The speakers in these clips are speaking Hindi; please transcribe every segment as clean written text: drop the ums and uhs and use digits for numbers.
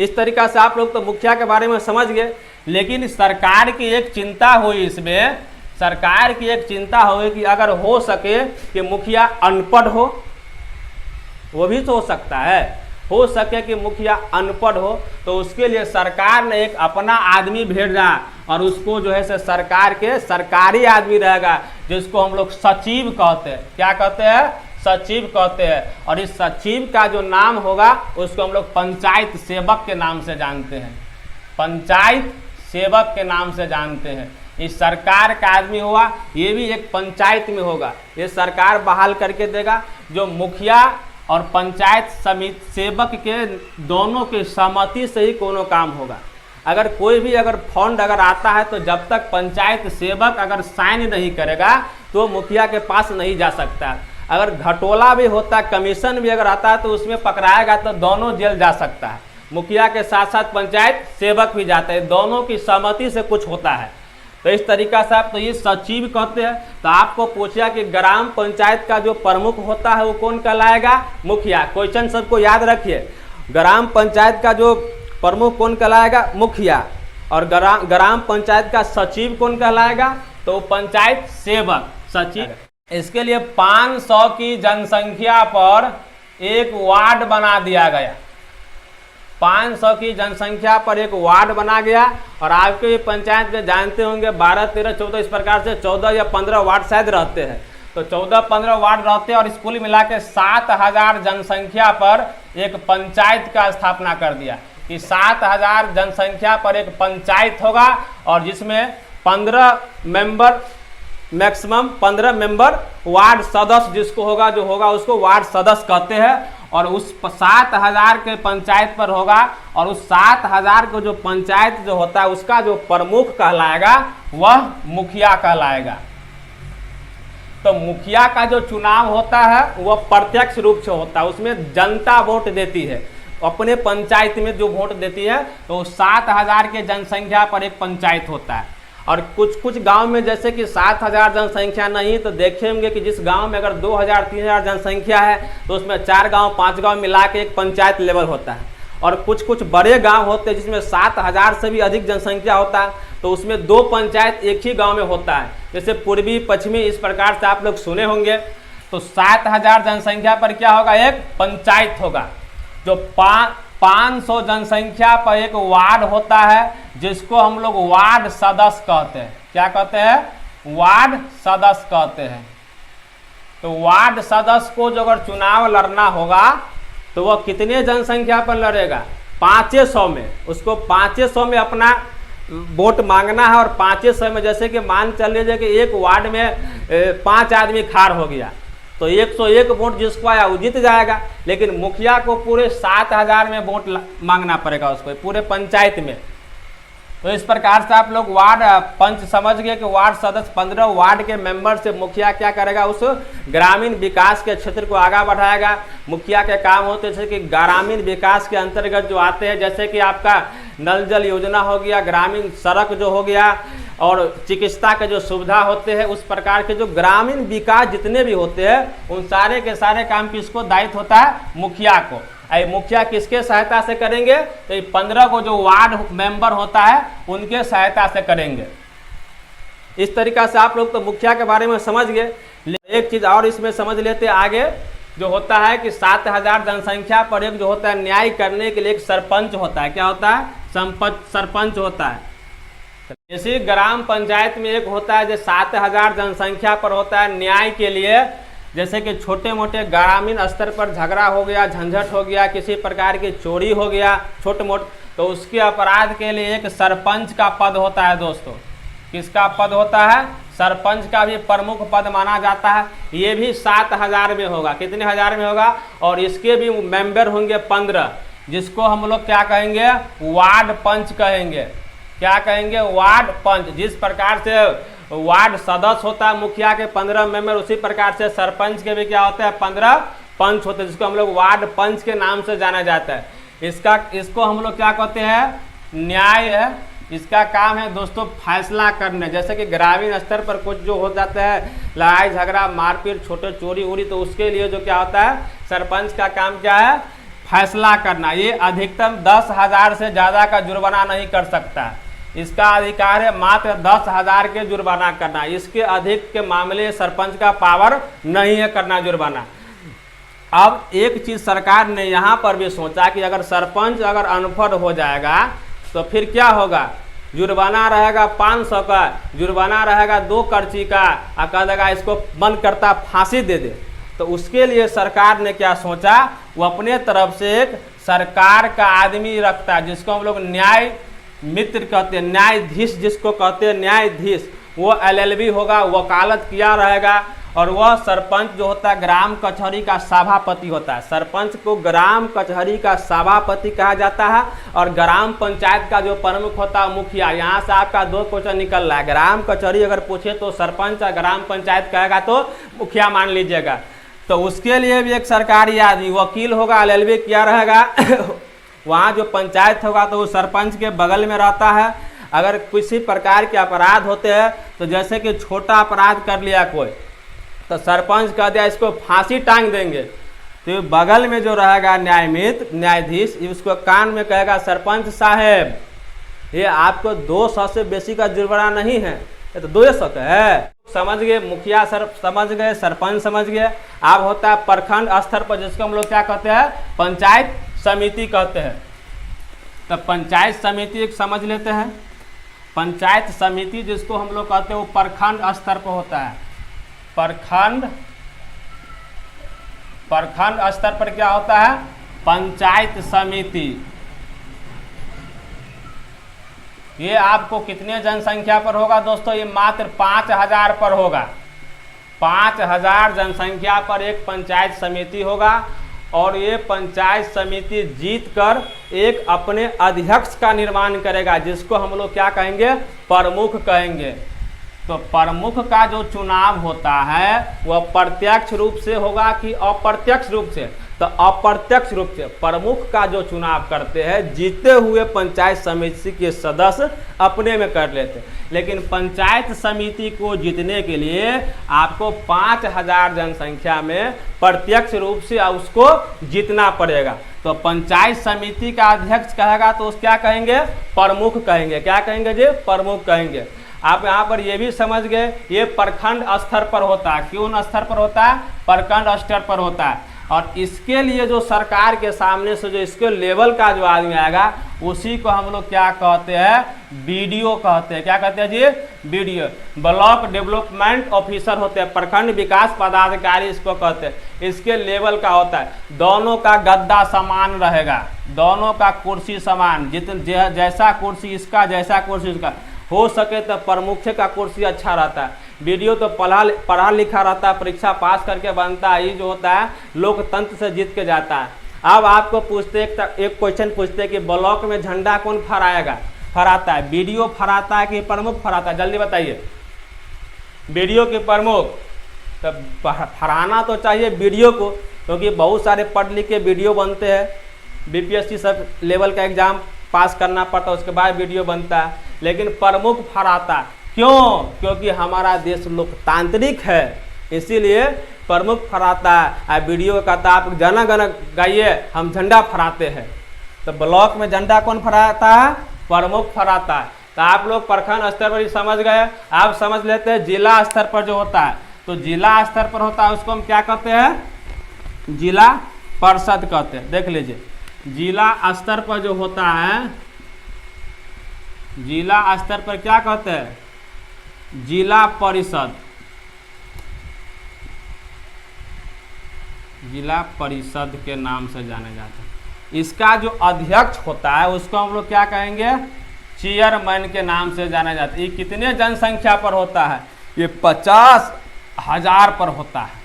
इस तरीका से आप लोग तो मुखिया के बारे में समझ गए, लेकिन सरकार की एक चिंता हुई, इसमें सरकार की एक चिंता हुई कि अगर हो सके कि मुखिया अनपढ़ हो, वो भी तो हो सकता है, हो सके कि मुखिया अनपढ़ हो, तो उसके लिए सरकार ने एक अपना आदमी भेजा और उसको जो है से सरकार के सरकारी आदमी रहेगा जिसको हम लोग सचिव कहते हैं। क्या कहते हैं? सचिव कहते हैं। और इस सचिव का जो नाम होगा उसको हम लोग पंचायत सेवक के नाम से जानते हैं, पंचायत सेवक के नाम से जानते हैं। इस सरकार का आदमी हुआ, ये भी एक पंचायत में होगा, ये सरकार बहाल करके देगा। जो मुखिया और पंचायत समिति सेवक के दोनों की सहमति से ही कोनो काम होगा। अगर कोई भी अगर फंड अगर आता है तो जब तक पंचायत सेवक अगर साइन नहीं करेगा तो मुखिया के पास नहीं जा सकता। अगर घटोला भी होता, कमीशन भी अगर आता है तो उसमें पकड़ाएगा तो दोनों जेल जा सकता है। मुखिया के साथ साथ पंचायत सेवक भी जाते हैं, दोनों की सहमति से कुछ होता है। तो इस तरीका से आप तो ये सचिव कहते हैं। तो आपको पूछा कि ग्राम पंचायत का जो प्रमुख होता है वो कौन कहलाएगा? मुखिया। क्वेश्चन सबको याद रखिए, ग्राम पंचायत का जो प्रमुख कौन कहलाएगा? मुखिया। और ग्राम पंचायत का सचिव कौन कहलाएगा? तो पंचायत सेवक, सचिव। इसके लिए 500 की जनसंख्या पर एक वार्ड बना दिया गया, 500 की जनसंख्या पर एक वार्ड बना गया। और आपके पंचायत में जानते होंगे 12, 13, 14 इस प्रकार से 14 या 15 वार्ड शायद रहते हैं। तो 14-15 वार्ड रहते हैं और कुल मिला के 7000 जनसंख्या पर एक पंचायत का स्थापना कर दिया कि 7000 जनसंख्या पर एक पंचायत होगा और जिसमें 15 मेंबर, मैक्सिमम 15 मेंबर वार्ड सदस्य जिसको होगा, जो होगा उसको वार्ड सदस्य कहते हैं। और उस 7000 के पंचायत पर होगा और उस 7000 को जो पंचायत जो होता है उसका जो प्रमुख कहलाएगा वह मुखिया कहलाएगा। तो मुखिया का जो चुनाव होता है वह प्रत्यक्ष रूप से होता है, उसमें जनता वोट देती है, अपने पंचायत में जो वोट देती है। तो 7000 के जनसंख्या पर एक पंचायत होता है। और कुछ गांव में जैसे कि 7000 जनसंख्या नहीं, तो देखेंगे कि जिस गांव में अगर 2000-3000 जनसंख्या है तो उसमें 4 गांव 5 गांव मिला के एक पंचायत लेवल होता है। और कुछ बड़े गांव होते हैं जिसमें 7000 से भी अधिक जनसंख्या होता है, तो उसमें 2 पंचायत एक ही गांव में होता है, जैसे पूर्वी पश्चिमी इस प्रकार से आप लोग सुने होंगे। तो 7000 जनसंख्या पर क्या होगा? एक पंचायत होगा। जो 500 जनसंख्या पर एक वार्ड होता है जिसको हम लोग वार्ड सदस्य कहते हैं। क्या कहते हैं? वार्ड सदस्य कहते हैं। तो वार्ड सदस्य को जो अगर चुनाव लड़ना होगा तो वह कितने जनसंख्या पर लड़ेगा? 500 में। उसको 500 में अपना वोट मांगना है। और 500 में जैसे कि मान चल लीजिए कि एक वार्ड में 5 आदमी खाड़ हो गया तो 101 वोट जिसको आया वो जीत जाएगा। लेकिन मुखिया को पूरे 7000 में वोट मांगना पड़ेगा उसको, पूरे पंचायत में। तो इस प्रकार से आप लोग वार्ड पंच समझ गए कि वार्ड सदस्य 15 वार्ड के मेंबर से मुखिया क्या करेगा? उस ग्रामीण विकास के क्षेत्र को आगे बढ़ाएगा। मुखिया के काम होते हैं जैसे कि ग्रामीण विकास के अंतर्गत जो आते हैं, जैसे कि आपका नल जल योजना हो गया, ग्रामीण सड़क जो हो गया और चिकित्सा के जो सुविधा होते हैं, उस प्रकार के जो ग्रामीण विकास जितने भी होते हैं उन सारे के सारे काम किसको दायित्व होता है? मुखिया को। मुखिया किसके सहायता से करेंगे? तो ये 15 को जो वार्ड मेंबर होता है उनके सहायता से करेंगे। इस तरीका से आप लोग तो मुखिया के बारे में समझ गए। एक चीज और इसमें समझ लेते आगे, जो होता है कि 7000 जनसंख्या पर एक जो होता है न्याय करने के लिए एक सरपंच होता है। क्या होता है? सरपंच होता है। इसी ग्राम पंचायत में एक होता है जो 7000 जनसंख्या पर होता है न्याय के लिए। जैसे कि छोटे मोटे ग्रामीण स्तर पर झगड़ा हो गया, झंझट हो गया, किसी प्रकार की चोरी हो गया छोटे मोटे, तो उसके अपराध के लिए एक सरपंच का पद होता है दोस्तों। किसका पद होता है? सरपंच का भी प्रमुख पद माना जाता है। ये भी 7000 में होगा। कितने हजार में होगा? और इसके भी मेंबर होंगे 15, जिसको हम लोग क्या कहेंगे? वार्ड पंच कहेंगे। क्या कहेंगे? वार्ड पंच। जिस प्रकार से वार्ड सदस्य होता है मुखिया के 15 मेंबर, उसी प्रकार से सरपंच के भी क्या होता है? 15 पंच होते हैं, जिसको हम लोग वार्ड पंच के नाम से जाना जाता है। इसको हम लोग क्या कहते हैं? न्याय है। इसका काम है दोस्तों फैसला करने। जैसे कि ग्रामीण स्तर पर कुछ जो हो जाता है लड़ाई झगड़ा मारपीट छोटे चोरी उरी, तो उसके लिए जो क्या होता है? सरपंच का काम क्या है? फैसला करना, ये अधिकतम 10,000 से ज़्यादा का जुर्माना नहीं कर सकता। इसका अधिकार है मात्र 10,000 के जुर्माना करना। इसके अधिक के मामले सरपंच का पावर नहीं है करना जुर्माना। अब एक चीज़ सरकार ने यहाँ पर भी सोचा कि अगर सरपंच अगर अनपढ़ हो जाएगा तो फिर क्या होगा, जुर्माना रहेगा 500 का, जुर्माना रहेगा 2 कर्ची का, और कह देगा इसको मन करता फांसी दे दे। तो उसके लिए सरकार ने क्या सोचा, वो अपने तरफ से एक सरकार का आदमी रखता है जिसको हम लोग न्याय मित्र कहते हैं, न्यायाधीश जिसको कहते हैं न्यायाधीश। वो LLB होगा, वकालत किया रहेगा, और वह सरपंच जो होता है ग्राम कचहरी का सभापति होता है। सरपंच को ग्राम कचहरी का सभापति कहा जाता है। और ग्राम पंचायत का जो प्रमुख होता है मुखिया। यहाँ से आपका 2 क्वेश्चन निकल रहा है, ग्राम कचहरी अगर पूछे तो सरपंच, और ग्राम पंचायत कहेगा तो मुखिया मान लीजिएगा। तो उसके लिए भी एक सरकारी आदमी वकील होगा, LLB किया रहेगा। वहाँ जो पंचायत होगा तो वो सरपंच के बगल में रहता है। अगर किसी प्रकार के अपराध होते हैं, तो जैसे कि छोटा अपराध कर लिया कोई, तो सरपंच कह दिया इसको फांसी टांग देंगे, तो बगल में जो रहेगा न्यायमित्र न्यायाधीश, उसको कान में कहेगा सरपंच साहब ये आपको 200 से बेसी का जुर्माना नहीं है, ये तो 200 का है। समझ गए, मुखिया सर समझ गए, सरपंच समझ गए। अब होता है प्रखंड स्तर पर, जिसको हम लोग क्या कहते हैं, पंचायत समिति कहते हैं। तो पंचायत समिति एक समझ लेते हैं। पंचायत समिति जिसको हम लोग कहते हैं वो प्रखंड स्तर पर होता है। प्रखंड स्तर पर क्या होता है, पंचायत समिति। ये आपको कितने जनसंख्या पर होगा दोस्तों, ये मात्र 5,000 पर होगा। 5,000 जनसंख्या पर एक पंचायत समिति होगा। और ये पंचायत समिति जीतकर एक अपने अध्यक्ष का निर्माण करेगा, जिसको हम लोग क्या कहेंगे, प्रमुख कहेंगे। तो प्रमुख का जो चुनाव होता है वह प्रत्यक्ष रूप से होगा कि अप्रत्यक्ष रूप से। तो अप्रत्यक्ष रूप से प्रमुख का जो चुनाव करते हैं जीते हुए पंचायत समिति के सदस्य अपने में कर लेते हैं। लेकिन पंचायत समिति को जीतने के लिए आपको 5,000 जनसंख्या में प्रत्यक्ष रूप से उसको जीतना पड़ेगा। तो पंचायत समिति का अध्यक्ष कहेगा तो उस क्या कहेंगे, प्रमुख कहेंगे। क्या कहेंगे जी, प्रमुख कहेंगे। आप यहाँ पर ये भी समझ गए, ये प्रखंड स्तर पर होता है। क्यों स्तर पर होता है, प्रखंड स्तर पर होता है। और इसके लिए जो सरकार के सामने से जो इसके लेवल का जो आदमी आएगा उसी को हम लोग क्या कहते हैं, BDO कहते हैं। क्या कहते हैं जी, BDO, ब्लॉक डेवलपमेंट ऑफिसर होते हैं, प्रखंड विकास पदाधिकारी इसको कहते हैं। इसके लेवल का होता है, दोनों का गद्दा समान रहेगा, दोनों का कुर्सी समान, जैसा कुर्सी इसका जैसा कुर्सी इसका। हो सके तो प्रमुख का कुर्सी अच्छा रहता है, BDO तो पढ़ा लिखा रहता है, परीक्षा पास करके बनता है। ये जो होता है लोकतंत्र से जीत के जाता है। अब आपको पूछते एक क्वेश्चन पूछते कि ब्लॉक में झंडा कौन फहराता है, BDO फहराता है कि प्रमुख फहराता है, जल्दी बताइए। BDO के प्रमुख, तो फहराना तो चाहिए BDO को, क्योंकि बहुत सारे पढ़ लिख के BDO बनते हैं। BPSC सब लेवल का एग्जाम पास करना पड़ता है, उसके बाद BDO बनता है। लेकिन प्रमुख फहराता, क्यों, क्योंकि हमारा देश लोकतांत्रिक है, इसीलिए प्रमुख फहराता है। BDO कहता है आप जन गण गाइए, हम झंडा फहराते हैं। तो ब्लॉक में झंडा कौन फहराता है, प्रमुख फहराता है। तो आप लोग प्रखंड स्तर पर ही समझ गए। आप समझ लेते हैं जिला स्तर पर जो होता है, तो जिला स्तर पर होता है उसको हम क्या कहते हैं, जिला परिषद कहते हैं। देख लीजिए, जिला स्तर पर जो होता है, जिला स्तर पर क्या कहते हैं, जिला परिषद। जिला परिषद के नाम से जाने जाते हैं। इसका जो अध्यक्ष होता है उसको हम लोग क्या कहेंगे, चेयरमैन के नाम से जाना जाता है। ये कितने जनसंख्या पर होता है, ये 50,000 पर होता है।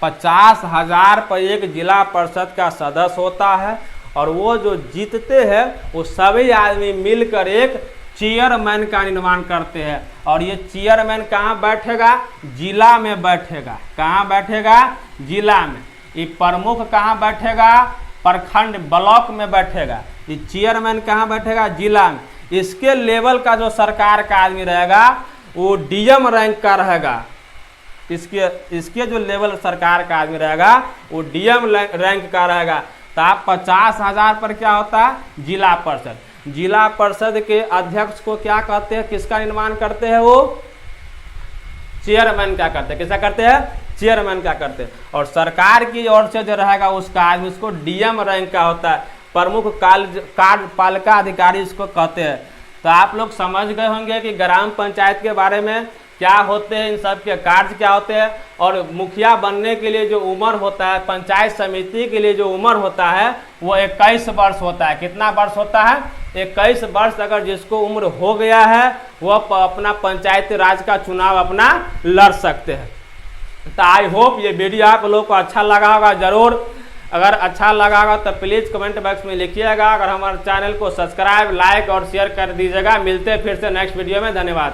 50,000 पर एक जिला परिषद का सदस्य होता है। और वो जो जीतते हैं वो सभी आदमी मिलकर एक चेयरमैन का निर्माण करते हैं। और ये चेयरमैन कहाँ बैठेगा, जिला में बैठेगा। कहाँ बैठेगा, जिला में। ये प्रमुख कहाँ बैठेगा, प्रखंड ब्लॉक में बैठेगा। ये चेयरमैन कहाँ बैठेगा, जिला में। इसके लेवल का जो सरकार का आदमी रहेगा वो DM रैंक का रहेगा। इसके इसके जो लेवल सरकार का आदमी रहेगा वो डीएम रैंक का रहेगा। तो आप 50,000 पर क्या होता है, जिला परिषद। जिला परिषद के अध्यक्ष को क्या कहते हैं, किसका निर्माण करते हैं, वो चेयरमैन क्या करते हैं, किसका करते हैं, चेयरमैन क्या करते हैं। और सरकार की ओर से जो रहेगा उसका आदमी, उसको डीएम रैंक का होता है, प्रमुख कार्यपालिका अधिकारी इसको कहते हैं। तो आप लोग समझ गए होंगे कि ग्राम पंचायत के बारे में क्या होते हैं, इन सब के कार्य क्या होते हैं, और मुखिया बनने के लिए जो उम्र होता है, पंचायत समिति के लिए जो उम्र होता है वो 21 वर्ष होता है। कितना वर्ष होता है, 21 वर्ष। अगर जिसको उम्र हो गया है वह अपना पंचायती राज का चुनाव अपना लड़ सकते हैं। तो आई होप ये वीडियो आप लोग को अच्छा लगा होगा। जरूर अगर अच्छा लगा होगा तो प्लीज़ कमेंट बॉक्स में लिखिएगा। अगर हमारे चैनल को सब्सक्राइब, लाइक और शेयर कर दीजिएगा। मिलते हैं फिर से नेक्स्ट वीडियो में। धन्यवाद।